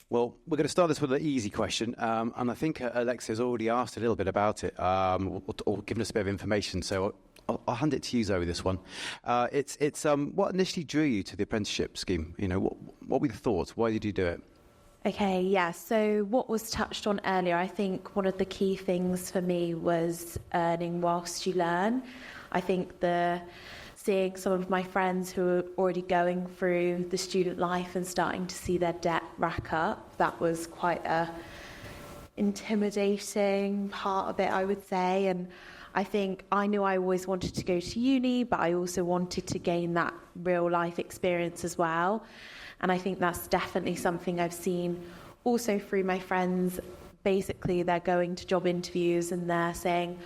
Well, we're going to start this with an easy question, and I think Alexia's already asked a little bit about it, or given us a bit of information. So I'll hand it to you, Zoe. This one, it's what initially drew you to the apprenticeship scheme? You know, what were the thoughts? Why did you do it? Okay, yeah. So what was touched on earlier, I think one of the key things for me was earning whilst you learn. I think seeing some of my friends who are already going through the student life and starting to see their debt rack up, that was quite a intimidating part of it, I would say. And I think I knew I always wanted to go to uni, but I also wanted to gain that real life experience as well. And I think that's definitely something I've seen also through my friends. Basically, they're going to job interviews and they're saying,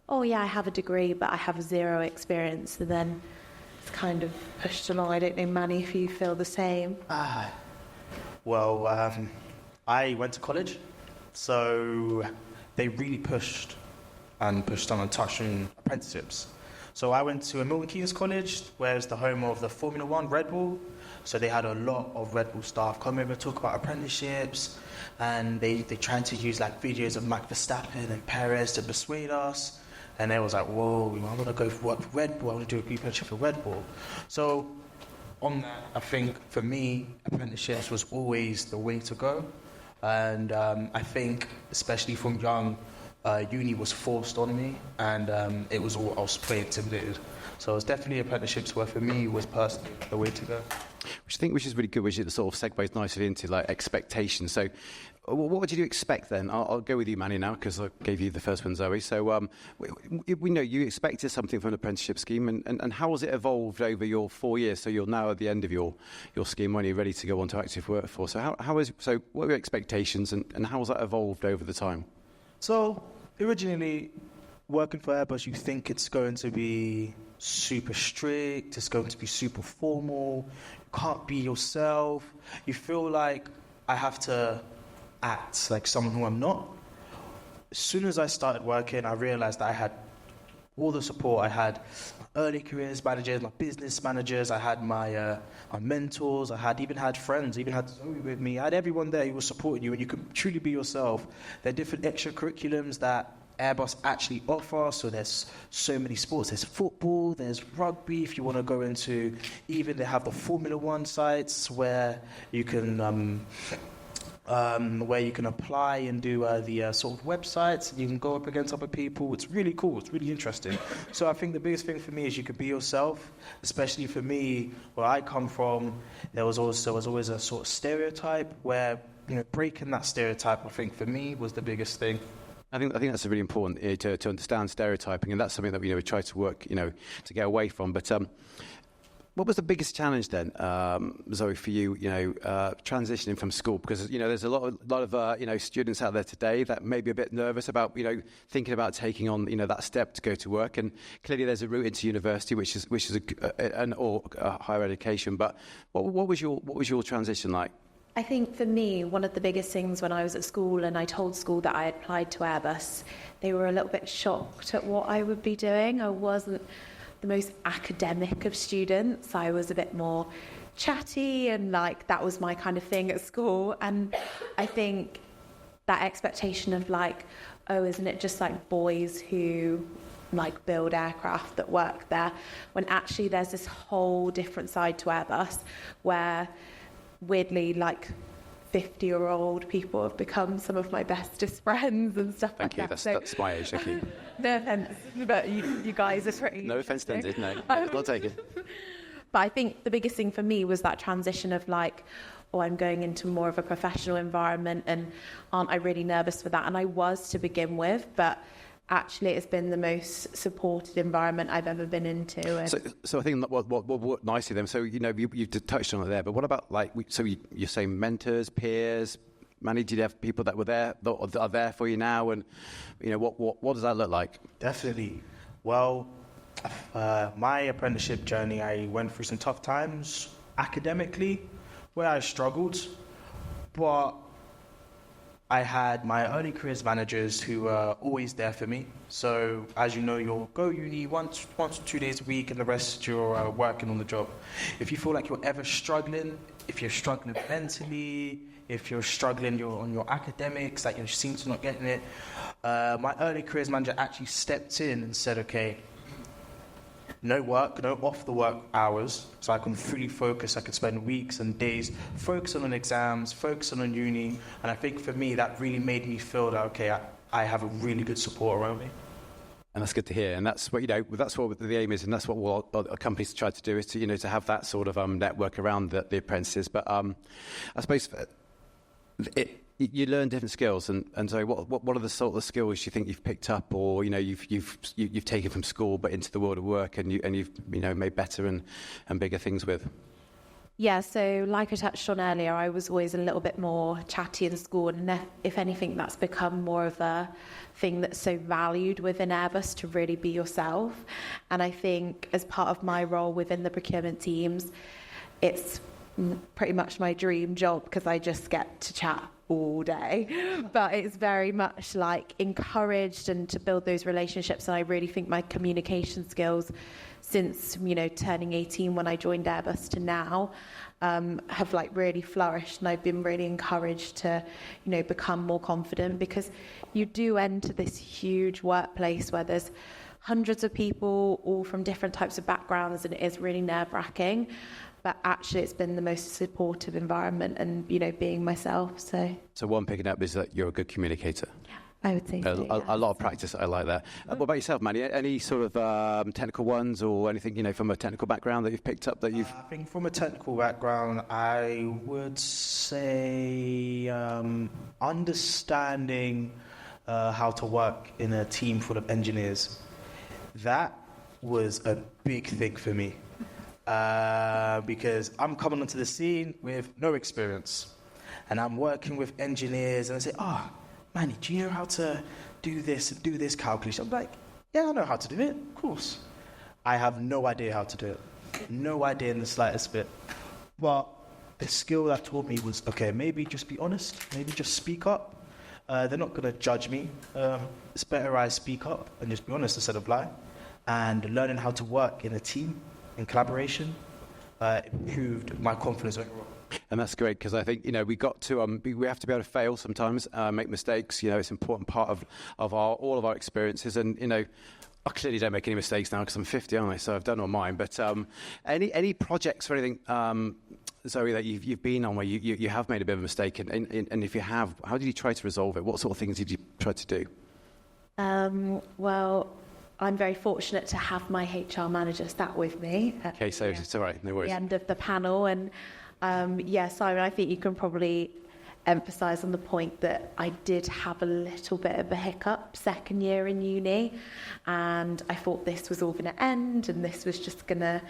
oh yeah, I have a degree, but I have zero experience. And then it's kind of pushed along. I don't know, Manny, if you feel the same. Well, I went to college, so they really pushed on and touched on apprenticeships. So I went to a Milton Keynes college, where it's the home of the Formula One, Red Bull. So they had a lot of Red Bull staff come over, talk about apprenticeships, and they tried to use like videos of Max Verstappen and Perez to persuade us. And they was like, whoa, I want to go work for Red Bull, I want to do a apprenticeship for Red Bull. So on that, I think for me, apprenticeships was always the way to go. And I think, especially from young, uni was forced on me, and I was pretty intimidated. So it was definitely apprenticeships where for me was personally the way to go. Which is really good, which it sort of segues nicely into like expectations. So what did you expect then? I'll go with you, Manny, now, because I gave you the first one, Zoe. So we know you expected something from an apprenticeship scheme, and how has it evolved over your 4 years? So you're now at the end of your scheme when you're ready to go on to active workforce. So what were your expectations, and how has that evolved over the time? So originally, working for Airbus, you think it's going to be super strict, it's going to be super formal, you can't be yourself, you feel like I have to act like someone who I'm not. As soon as I started working, I realized that I had all the support. I had my early careers managers, my business managers, I had my mentors, I even had friends, I even had Zoe with me. I had everyone there who was supporting you, and you could truly be yourself. There are different extracurriculums that Airbus actually offer, so there's so many sports. There's football, there's rugby, if you want to go into, even they have the Formula One sites where you can apply and do the sort of websites. You can go up against other people. It's really cool. It's really interesting. So I think the biggest thing for me is you could be yourself. Especially for me, where I come from, there was always a sort of stereotype where, breaking that stereotype, I think for me was the biggest thing. I think that's really important to understand stereotyping, and that's something that we try to work to get away from. But what was the biggest challenge then, Zoe, for you? Transitioning from school, because there's a lot of students out there today that may be a bit nervous about thinking about taking on that step to go to work, and clearly there's a route into university, which is a higher education. But what was your transition like? I think for me, one of the biggest things when I was at school and I told school that I applied to Airbus, they were a little bit shocked at what I would be doing. I wasn't the most academic of students. I was a bit more chatty, and that was my kind of thing at school. And I think that expectation of isn't it just boys who build aircraft that work there, when actually there's this whole different side to Airbus where weirdly 50-year-old people have become some of my bestest friends and stuff like that. That's my age, thank you. No offence, but you guys are pretty... No offence intended, no. Not taken. But I think the biggest thing for me was that transition of I'm going into more of a professional environment, and aren't I really nervous for that? And I was to begin with, but actually it's been the most supported environment I've ever been into. And so I think what worked nicely then, so you touched on it there, but what about you're saying mentors, peers? Manny, did you have people that were there, that are there for you now, and what does that look like? Definitely. Well, my apprenticeship journey, I went through some tough times academically where I struggled, but I had my early careers managers who were always there for me. So, as you know, you'll go uni once or 2 days a week, and the rest you're working on the job. If you feel like you're ever struggling, if you're struggling mentally, if you're struggling on your academics, like you seem to not getting it, my early careers manager actually stepped in and said, okay, no work, no off the work hours, so I can fully focus. I could spend weeks and days focusing on exams, focusing on uni, and I think for me that really made me feel that, okay, I have a really good support around me. And that's good to hear. And that's what, that's what the aim is, and that's what all our companies try to do, is to, to have that sort of network around the apprentices. But I suppose you learn different skills, and so what are the sort of skills you think you've picked up, or you've taken from school but into the world of work, and you've made better and bigger things with? Yeah, so like I touched on earlier, I was always a little bit more chatty in school, and if anything, that's become more of a thing that's so valued within Airbus, to really be yourself. And I think as part of my role within the procurement teams, it's pretty much my dream job, because I just get to chat all day. But it's very much like encouraged and to build those relationships. And I really think my communication skills since turning 18 when I joined Airbus to now have really flourished, and I've been really encouraged to become more confident, because you do enter this huge workplace where there's hundreds of people all from different types of backgrounds, and it is really nerve-wracking. But actually, it's been the most supportive environment, and being myself. So what I'm picking up is that you're a good communicator. I would say so, yeah. A lot of practice. I like that. What about yourself, Manny? Any sort of technical ones, or anything from a technical background that you've picked up that you've? I think from a technical background, I would say understanding how to work in a team full of engineers. That was a big thing for me. Because I'm coming onto the scene with no experience, and I'm working with engineers, and I say, Manny, do you know how to do this and do this calculation? I'm like, yeah, I know how to do it, of course. I have no idea how to do it. No idea in the slightest bit. But the skill that taught me was, okay, maybe just be honest, maybe just speak up. They're not going to judge me. It's better I speak up and just be honest instead of lie. And learning how to work in a team, in collaboration, improved my confidence overall. And that's great, because I think we got to we have to be able to fail sometimes, make mistakes. It's an important part of all of our experiences. And I clearly don't make any mistakes now, because I'm 50, aren't I? So I've done all mine. But any projects or anything, Zoe, that you've been on where you have made a bit of a mistake, and if you have, how did you try to resolve it? What sort of things did you try to do? Well, I'm very fortunate to have my HR manager sat with me. Okay, so it's all right, no worries. At the end of the panel, and Simon, I think you can probably emphasise on the point that I did have a little bit of a hiccup second year in uni, and I thought this was all going to end, and this was just going to,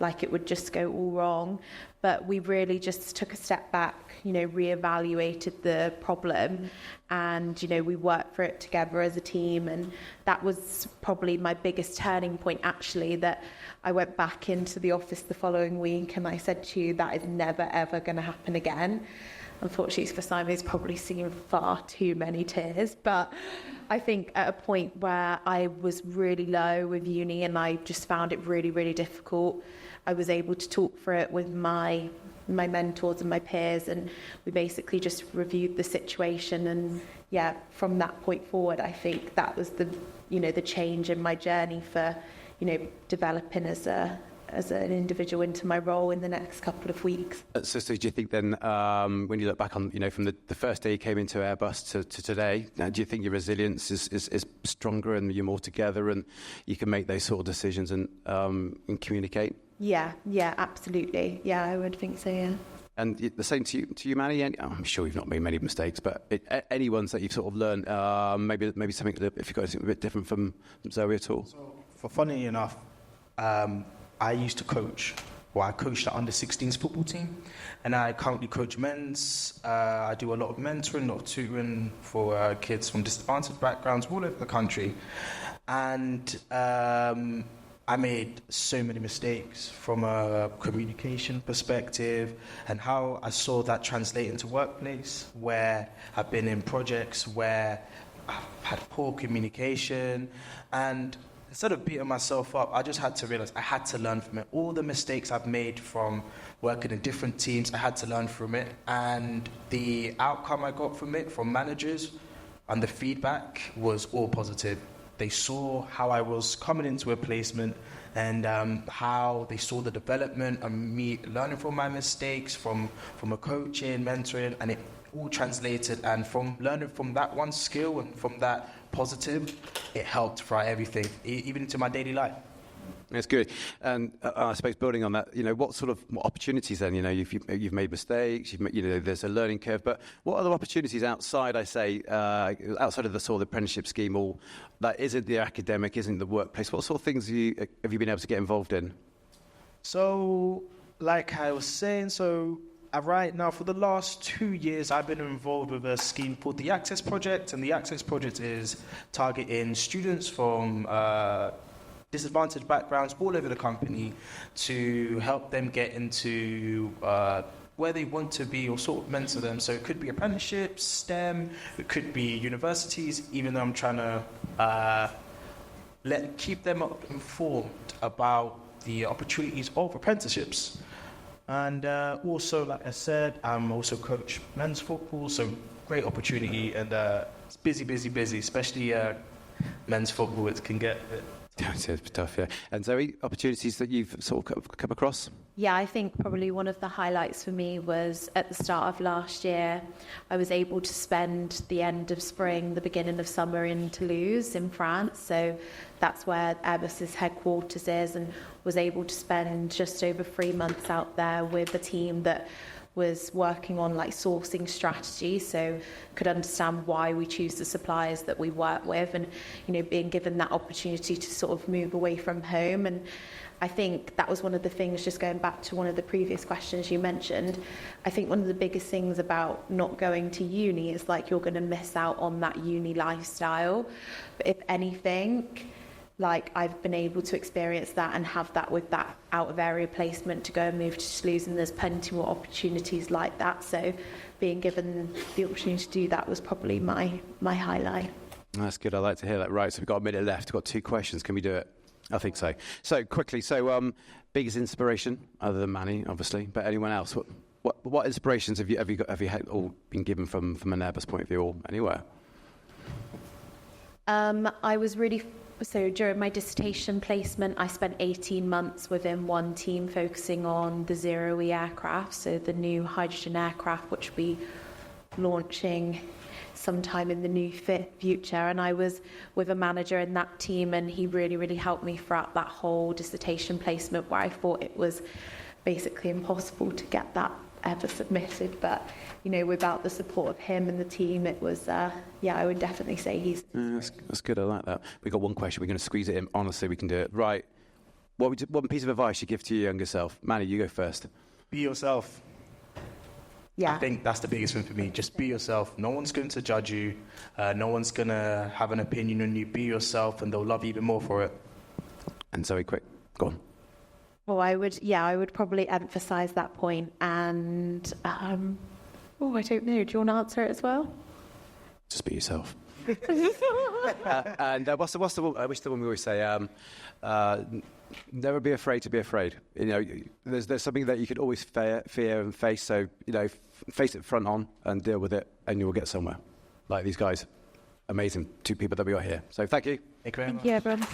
it would just go all wrong. But we really just took a step back, reevaluated the problem, and, we worked for it together as a team. And that was probably my biggest turning point, actually, that I went back into the office the following week and I said to you, that is never, ever going to happen again. Unfortunately for Simon, he's probably seen far too many tears. But I think at a point where I was really low with uni and I just found it really, really difficult, I was able to talk through it with my mentors and my peers, and we basically just reviewed the situation. And from that point forward, I think that was the change in my journey for developing as an individual into my role in the next couple of weeks. So do you think then, when you look back on, from the first day you came into Airbus to today, do you think your resilience is stronger and you're more together and you can make those sort of decisions and communicate? Yeah, absolutely. Yeah, I would think so, yeah. And the same to you, Manny? I'm sure you've not made many mistakes, but any ones that you've sort of learned, maybe something, if you've got something a bit different from Zoe at all? So, funny enough, I used to coach. I coached the under-16s football team, and I currently coach men's. I do a lot of mentoring, a lot of tutoring for kids from disadvantaged backgrounds all over the country. And I made so many mistakes from a communication perspective, and how I saw that translate into workplace, where I've been in projects where I've had poor communication, and instead of beating myself up, I just had to realize I had to learn from it. All the mistakes I've made from working in different teams, I had to learn from it, and the outcome I got from it, from managers, and the feedback was all positive. They saw how I was coming into a placement, and how they saw the development and me learning from my mistakes, from a coaching, mentoring, and it all translated. And from learning from that one skill and from that positive, it helped throughout everything, even into my daily life. That's good. And I suppose building on that, what sort of opportunities then? You've made mistakes. There's a learning curve. But what other opportunities outside? Outside of the sort of apprenticeship scheme, or that isn't the academic, isn't the workplace? What sort of things have you been able to get involved in? So, like I was saying, right now, for the last 2 years, I've been involved with a scheme called the Access Project, and the Access Project is targeting students from disadvantaged backgrounds all over the company to help them get into where they want to be, or sort of mentor them. So it could be apprenticeships, STEM, it could be universities, even though I'm trying to keep them informed about the opportunities of apprenticeships. And also, like I said, I'm also coach men's football, so great opportunity, and it's busy, especially men's football. It can get It's tough, yeah. And Zoe, opportunities that you've sort of come across? Yeah, I think probably one of the highlights for me was at the start of last year, I was able to spend the end of spring, the beginning of summer in Toulouse in France. So that's where Airbus's headquarters is, and was able to spend just over 3 months out there with a team that was working on sourcing strategy, so could understand why we choose the suppliers that we work with, and being given that opportunity to sort of move away from home. And I think that was one of the things, just going back to one of the previous questions you mentioned, I think one of the biggest things about not going to uni is you're going to miss out on that uni lifestyle. But if anything, I've been able to experience that and have that with that out of area placement to go and move to Toulouse, and there's plenty more opportunities like that. So being given the opportunity to do that was probably my highlight. That's good. I like to hear that. Right, so we've got a minute left. We've got 2 questions. Can we do it? I think so. So quickly, biggest inspiration other than Manny, obviously, but anyone else? What inspirations have you had, all been given from an Airbus point of view, or anywhere? So during my dissertation placement, I spent 18 months within one team focusing on the zero-E aircraft, so the new hydrogen aircraft, which will be launching sometime in the near future. And I was with a manager in that team, and he really, really helped me throughout that whole dissertation placement, where I thought it was basically impossible to get that ever submitted. But without the support of him and the team, it was, I would definitely say he's... That's good, I like that. We've got one question, we're going to squeeze it in. Honestly, we can do it. Right, one piece of advice you give to your younger self? Manny, you go first. Be yourself. Yeah. I think that's the biggest thing for me. Just be yourself. No one's going to judge you. No one's going to have an opinion on you. Be yourself, and they'll love you even more for it. And Zoe, quick, go on. Well, I would probably emphasise that point. And, I don't know. Do you want to answer it as well? Just be yourself. And what's the one we always say? Never be afraid to be afraid. There's something that you could always fear and face. So face it front on and deal with it, and you will get somewhere. Like these guys, amazing 2 people that we got here. So thank you. Thank you very much. Thank you, everyone.